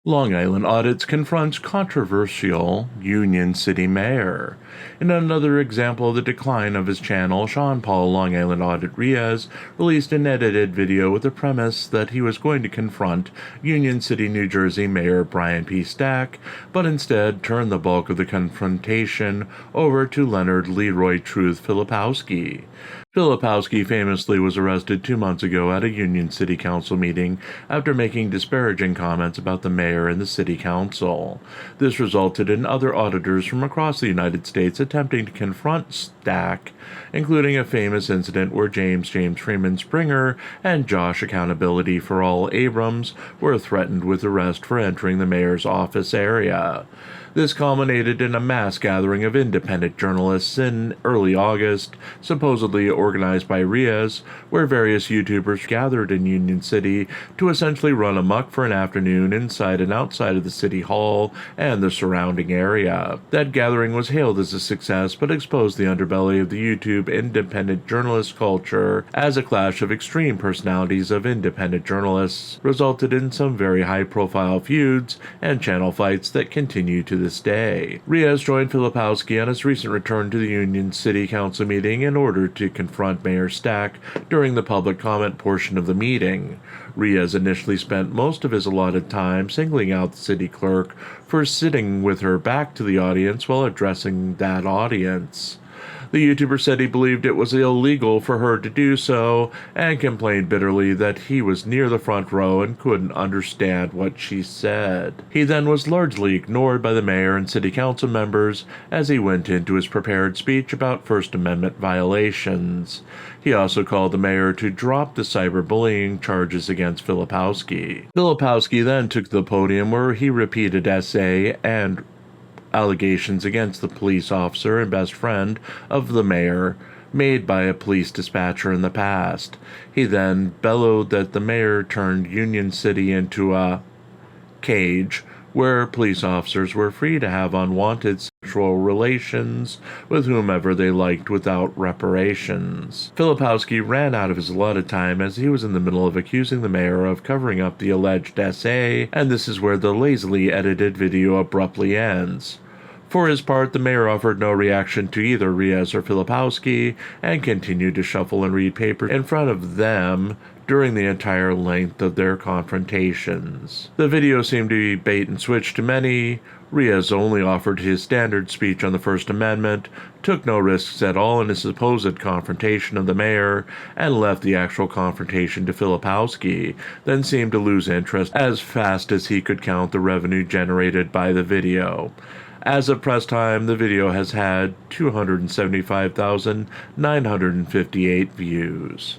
Long Island Audits confronts controversial Union City mayor. In another example of the decline of his channel, SeanPaul Long Island Audit Reyes released an edited video with the premise that he was going to confront Union City, New Jersey Mayor Brian P. Stack, but instead turned the bulk of the confrontation over to Leonard Leroy Truth Filipowski. Filipowski famously was arrested 2 months ago at a Union City Council meeting after making disparaging comments about the mayor and the city council. This resulted in other auditors from across the United States attempting to confront Stack, including a famous incident where James Freeman Springer and Josh Accountability for All Abrams were threatened with arrest for entering the mayor's office area. This culminated in a mass gathering of independent journalists in early August, supposedly organized by Reyes, where various YouTubers gathered in Union City to essentially run amok for an afternoon inside and outside of the city hall and the surrounding area. That gathering was hailed as a success, but exposed the underbelly of the YouTube independent journalist culture, as a clash of extreme personalities of independent journalists resulted in some very high-profile feuds and channel fights that continue to this day. Reyes joined Filipowski on his recent return to the Union City Council meeting in order to confront Mayor Stack during the public comment portion of the meeting. Reyes initially spent most of his allotted time singling out the city clerk for sitting with her back to the audience while addressing that audience. The YouTuber said he believed it was illegal for her to do so and complained bitterly that he was near the front row and couldn't understand what she said. He then was largely ignored by the mayor and city council members as he went into his prepared speech about First Amendment violations. He also called the mayor to drop the cyberbullying charges against Filipowski. Filipowski then took the podium where he repeated essay and allegations against the police officer and best friend of the mayor made by a police dispatcher in the past. He then bellowed that the mayor turned Union City into a cage where police officers were free to have unwanted sexual relations with whomever they liked without reparations. Filipowski ran out of his allotted time as he was in the middle of accusing the mayor of covering up the alleged essay, and this is where the lazily edited video abruptly ends. For his part, the mayor offered no reaction to either Reyes or Filipowski and continued to shuffle and read papers in front of them during the entire length of their confrontations. The video seemed to be bait and switch to many. Reyes only offered his standard speech on the First Amendment, took no risks at all in his supposed confrontation of the mayor, and left the actual confrontation to Filipowski, then seemed to lose interest as fast as he could count the revenue generated by the video. As of press time, the video has had 275,958 views.